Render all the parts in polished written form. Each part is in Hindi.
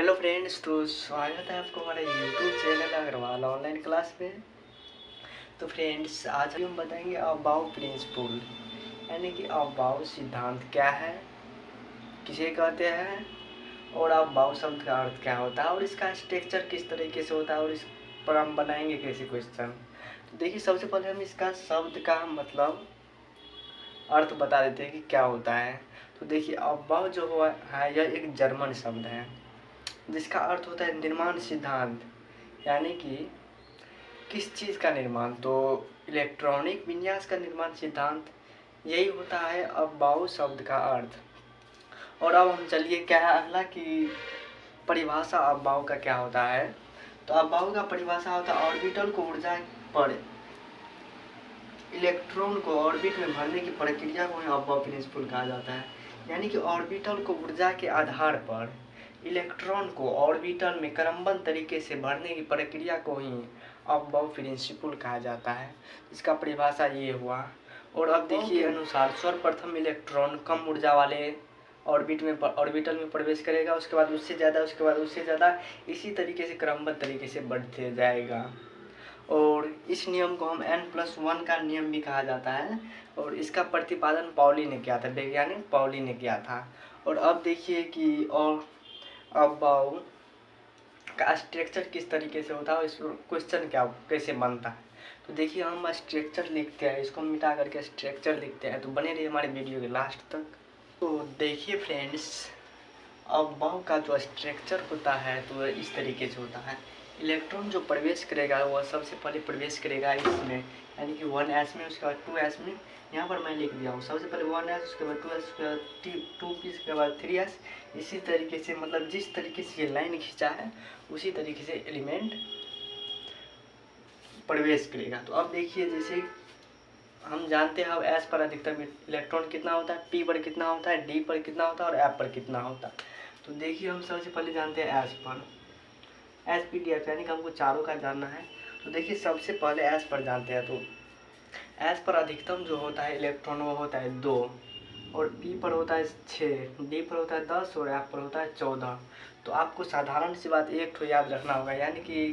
हेलो फ्रेंड्स, तो स्वागत है आपको हमारे YouTube channel Agarwal online class में। तो फ्रेंड्स, आज हम बताएंगे अबाउ प्रिंसिपल, यानी कि अबाउ सिद्धांत क्या है, किसे कहते हैं, और अबाउ शब्द का अर्थ क्या होता है और इसका स्ट्रक्चर किस तरीके से होता है और इस पर हम बनाएंगे कैसे क्वेश्चन। तो देखिए, सबसे पहले हम इसका शब्द का मतलब अर्थ बता देते हैं कि क्या होता है। तो देखिए, अबाउ जो है यह एक जर्मन शब्द है जिसका अर्थ होता है निर्माण सिद्धांत, यानी कि किस चीज़ का निर्माण, तो इलेक्ट्रॉनिक विन्यास का निर्माण सिद्धांत, यही होता है अबाउ शब्द का अर्थ। और अब हम चलिए क्या है अगला कि परिभाषा अबाउ का क्या होता है। तो अबाउ का परिभाषा होता है ऑर्बिटल को ऊर्जा पर इलेक्ट्रॉन को ऑर्बिट में भरने की प्रक्रिया को अबाउ प्रिंसिपल कहा जाता है, यानी कि ऑर्बिटल को ऊर्जा के आधार पर इलेक्ट्रॉन को ऑर्बिटल में क्रमबद्ध तरीके से भरने की प्रक्रिया को ही अबाउ प्रिंसिपल कहा जाता है। इसका परिभाषा ये हुआ। और अब देखिए अनुसार सर्वप्रथम इलेक्ट्रॉन कम ऊर्जा वाले ऑर्बिटल में प्रवेश करेगा, उसके बाद उससे ज़्यादा, इसी तरीके से क्रमबद्ध तरीके से बढ़ते जाएगा। और इस नियम को हम N+1 का नियम भी कहा जाता है और इसका प्रतिपादन पाउली ने किया था, वैज्ञानिक पाउली ने किया था। और अब देखिए कि और अबाउ का स्ट्रक्चर किस तरीके से होता है और इस क्वेश्चन क्या कैसे बनता है। तो देखिए, हम स्ट्रक्चर लिखते हैं, इसको मिटा करके स्ट्रक्चर लिखते हैं, तो बने रहिए हमारे वीडियो के लास्ट तक। तो देखिए फ्रेंड्स, अबाउ का जो स्ट्रक्चर होता है तो इस तरीके से होता है। इलेक्ट्रॉन जो प्रवेश करेगा वह सबसे पहले प्रवेश करेगा इसमें, यानी कि 1s में, उसके बाद 2s में। यहाँ पर मैं लिख दिया हूँ, सबसे पहले 1s, उसके बाद 2s, उसके बाद 2p, उसके बाद 3s। इसी तरीके से मतलब जिस तरीके से ये लाइन खींचा है उसी तरीके से एलिमेंट प्रवेश करेगा। तो अब देखिए, जैसे हम जानते हैं अब s पर अधिकतम इलेक्ट्रॉन कितना होता है, p पर कितना होता है, d पर कितना होता है और f पर कितना होता है। तो देखिए, हम सबसे पहले जानते हैं s पर, एस पी डी एफ, यानी कि हमको चारों का जानना है। तो देखिए, सबसे पहले एस पर जानते हैं। तो एस पर अधिकतम जो होता है इलेक्ट्रॉन वो होता है 2, और पी पर होता है 6, डी पर होता है 10 और एफ पर होता है 14। तो आपको साधारण सी बात एक तो याद रखना होगा, यानी कि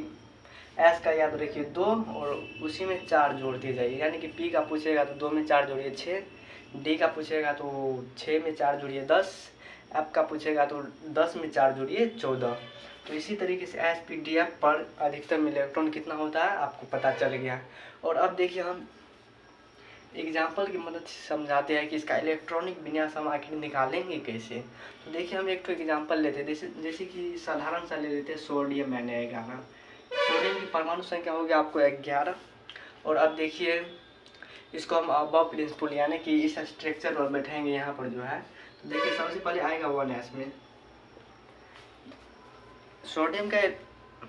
एस का याद रखिए 2 और उसी में 4 जोड़ते जाइए, यानी कि पी का पूछेगा तो 2 में 4 जोड़िए 6, डी का पूछेगा तो 6 में 4 जोड़िए 10, एफ का पूछेगा तो 10 में 4 जोड़िए 14। तो इसी तरीके से एस पी डी एफ पर अधिकतम इलेक्ट्रॉन कितना होता है आपको पता चल गया। और अब देखिए, हम एग्जाम्पल की मदद से समझाते हैं कि इसका इलेक्ट्रॉनिक विन्यास हम आखिर निकालेंगे कैसे। तो देखिए, हम एक तो एग्जाम्पल लेते हैं, जैसे कि साधारण सा ले लेते हैं सोडियम Na11। सोडियम की परमाणु संख्या होगी आपको 11। और अब देखिए, इसको हम अबाउ प्रिंसिपल यानी कि इस स्ट्रक्चर पर बैठेंगे यहाँ पर जो है। तो देखिए, सबसे पहले आएगा 1s में, सोडियम का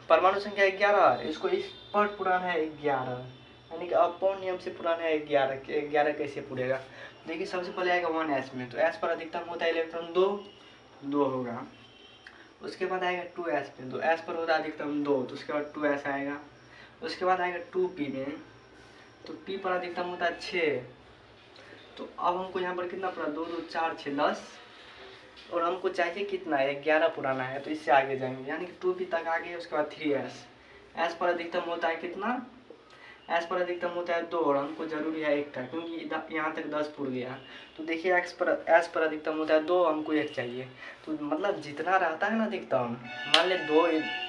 परमाणु संख्या 11, इसको इस पर पुराना है 11, यानी कि अपॉन नियम से पुराना है 11 कैसे पुरेगा। देखिए, सबसे पहले आएगा 1s में, तो s पर अधिकतम होता है इलेक्ट्रॉन 2 होगा। उसके बाद आएगा 2s में, तो s पर होता है अधिकतम 2, तो उसके बाद 2s आएगा। उसके बाद आएगा 2p में, तो p पर अधिकतम होता है 6। तो अब हमको यहाँ पर कितना पड़ा, 2 2 4 6 10, और हमको चाहिए कितना है 11 पुराना है, तो इससे आगे जाएंगे, यानी कि 2p तक आ गए। उसके बाद 3s, s पर अधिकतम होता है कितना, s पर अधिकतम होता है 2 और हमको जरूरी है 1 तक, क्योंकि यहाँ तक 10 पुर गया। तो देखिए, s पर अधिकतम होता है 2, हमको 1 चाहिए। तो मतलब जितना रहता है ना अधिकतम, मान ले 2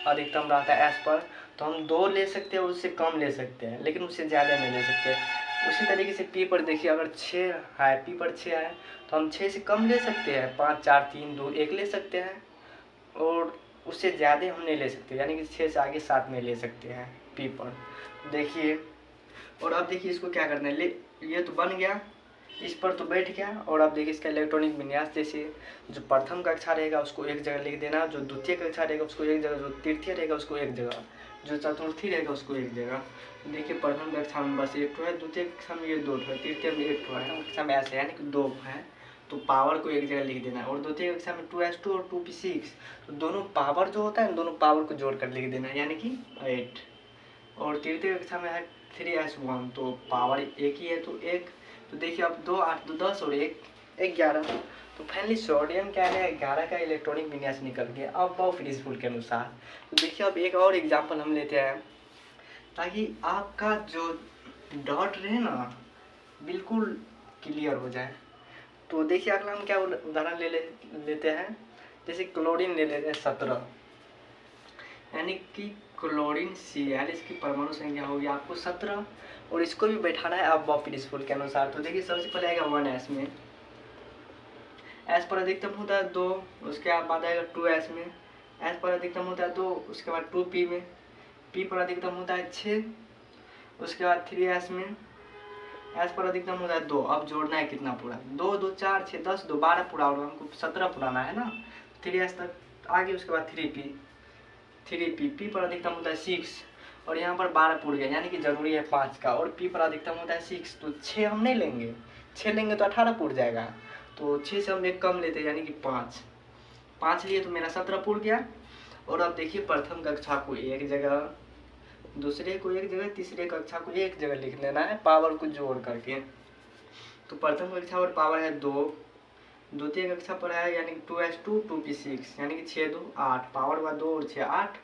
अधिकतम रहता है s पर, तो हम 2 ले सकते हैं, उससे कम ले सकते हैं, लेकिन उससे ज़्यादा नहीं ले सकते। उसी तरीके से p पर देखिए, अगर 6 है, p पर 6 है तो हम 6 से कम ले सकते हैं, 5 4 3 2 1 ले सकते हैं, और उससे ज़्यादा हम नहीं ले सकते, यानी कि 6 से आगे 7 में ले सकते हैं p पर। देखिए, और अब देखिए इसको क्या करना है, ये तो बन गया, इस पर तो बैठ गया। और अब देखिए, इसका इलेक्ट्रॉनिक विन्यास, जैसे जो प्रथम कक्षा रहेगा उसको एक जगह लिख देना, जो द्वितीय कक्षा रहेगा उसको एक जगह, जो तृतीय रहेगा उसको एक जगह, जो चतुर्थी रहेगा उसको एक जगह। देखिए, प्रथम कक्षा में बस 1 है, द्वितीय कक्षा में ये 2 है, तृतीय में 1 है, कक्षा में ऐसे यानी कि 2 है, तो पावर को एक जगह लिख देना है। और द्वितीय कक्षा में 2s2 और 2p6, तो दोनों पावर जो होता है दोनों पावर को जोड़ कर लिख देना है, यानी कि 8। और तृतीय कक्षा में है 3s1, तो पावर एक ही है तो 1। तो देखिए, अब 2 8 2 10 और 1 11। तो फाइनली सोडियम क्या है 11 का इलेक्ट्रॉनिक विन्यास निकल गया अब बाउ फिनिश रूल के अनुसार। तो देखिए अब एक और एग्जांपल हम लेते हैं ताकि आपका जो डॉट रहे ना बिल्कुल क्लियर हो जाए। तो देखिए अगला हम क्या उदाहरण लेते हैं, जैसे क्लोरीन ले लेते हैं 17, यानी कि क्लोरीन Cl इसकी परमाणु संख्या होगी आपको 17 और इसको भी बैठाना है आप बॉब प्रिंसिपल के अनुसार। तो देखिए सबसे पहले आएगा 1s में, s पर अधिकतम होता है 2, उसके बाद आएगा 2s में, s पर अधिकतम होता है 2, उसके बाद 2p में, p पर अधिकतम होता है 6, उसके बाद 3s में, s पर अधिकतम होता है 2। अब जोड़ना है कितना पूरा, 2 2 4 6 10 2 12 पूरा और हमको 17 पुराना है ना, 3s तक आगे, उसके बाद 3p p पर अधिकतम होता है 6 और यहाँ पर 12 पूर गया, यानी कि जरूरी है 5 का, और p पर अधिकतम होता है 6, तो 6 हम नहीं लेंगे, 6 लेंगे तो 18 पूर जाएगा, तो 6 से हम एक कम लेते हैं यानी कि 5 लिए तो मेरा 17 पूर गया। और अब देखिए प्रथम कक्षा को एक जगह, दूसरे को एक जगह, तीसरे कक्षा को एक जगह लिख लेना है पावर को जोड़ करके। तो प्रथम कक्षा पर पावर है 2, द्वितीय कक्षा पर है यानी 2s2 2p6 यानी कि 6 2 8, पावर हुआ 2 और 6 8,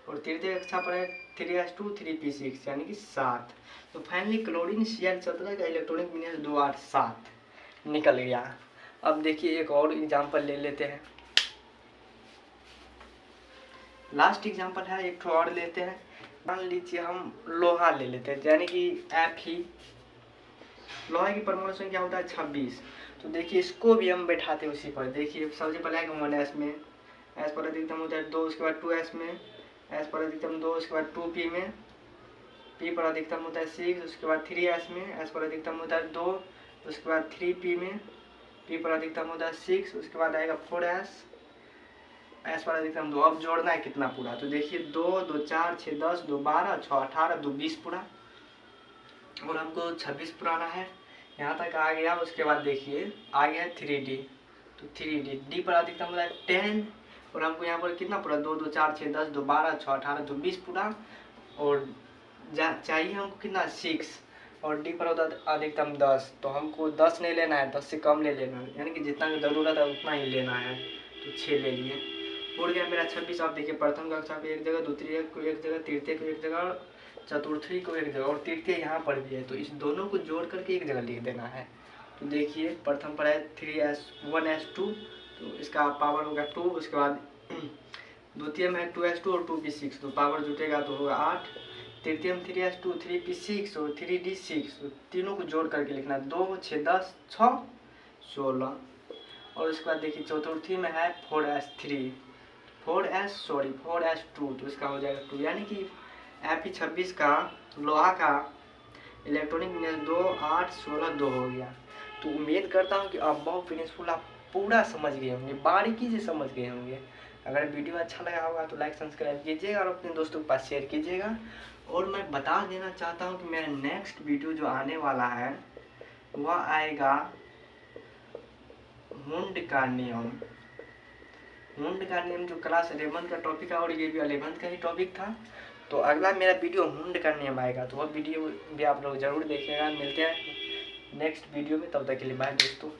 और तृतीय कक्षा पर है 3s2 3p6 यानी कि 7। तो फाइनली क्लोरीन Cl17 का इलेक्ट्रॉनिक विन्यास 287 निकल गया। अब देखिए एक और एग्जांपल ले लेते हैं, लास्ट एग्जांपल है एक और लेते हैं। मान लीजिए हम लोहा ले लेते हैं, यानी कि Fe, लोहा की परमाणु संख्या होता है 26। तो देखिए इसको भी हम बैठाते हैं उसी पर। देखिए सबसे पहले आएगा 1s में, s पर अधिकतम होता है 2, उसके बाद 2s में, s पर अधिकतम 2, उसके बाद 2p में, p पर अधिकतम होता है 6, उसके बाद 3s में, s पर अधिकतम होता है 2, उसके बाद 3p में, p पर अधिकतम होता है 6, उसके बाद आएगा 4s, s पर अधिकतम 2। अब जोड़ना है कितना पूरा, तो देखिए 2 2 4 6 10 2 12 6 18 2 20 पूरा, और हमको 26 पुराना है, यहाँ तक आ गया। उसके बाद देखिए आ गया 3d, तो 3d d पर अधिकतम होता है 10, और हमको यहाँ पर कितना पूरा 2 2 4 6 10 2 12 6 18 2 20 पूरा, और चाहिए हमको कितना 6, और d पर होता है अधिकतम 10, तो हमको 10 नहीं लेना है, 10 से कम ले लेना है, यानी कि जितना ज़रूरत है उतना ही लेना है, तो 6 ले लिए, उड़ गया मेरा 26। आप देखिए प्रथम कक्षा को एक जगह, द्वितीय को एक जगह, तृतीय को एक जगह, चतुर्थी को एक जगह, और तृतीय यहाँ पर भी है, तो इस दोनों को जोड़ करके एक जगह लिख देना है। तो देखिए प्रथम पर है 1s2, तो इसका पावर होगा 2, उसके बाद द्वितीय में है 2s2 और 2p6, तो पावर जुटेगा तो होगा 8, तृतीय में 3s2 3p6 और 3d6, तो तीनों को जोड़ करके लिखना है 2 6 10 6 16, और उसके बाद देखिए चतुर्थी में है 4s2, तो इसका हो जाएगा 2, यानी कि Fe26 का लोहा का इलेक्ट्रॉनिक विन्यास 2 8 16 2 हो गया। तो उम्मीद करता हूँ कि आप बहुत फिनिशफुल आप पूरा समझ गए होंगे, बारीकी से समझ गए होंगे। अगर वीडियो अच्छा लगा होगा तो लाइक सब्सक्राइब कीजिएगा और अपने दोस्तों के पास शेयर कीजिएगा। और मैं बता देना चाहता हूँ कि मेरा नेक्स्ट वीडियो जो आने वाला है वह आएगा मुंड का नियम जो क्लास 11 का टॉपिक है, और ये भी 11 का ही टॉपिक था। तो अगला मेरा वीडियो मुंड का नियम आएगा, तो वह वीडियो भी आप लोग जरूर देखिएगा। मिलते हैं नेक्स्ट वीडियो में, तब तक के लिए बाय दोस्तों।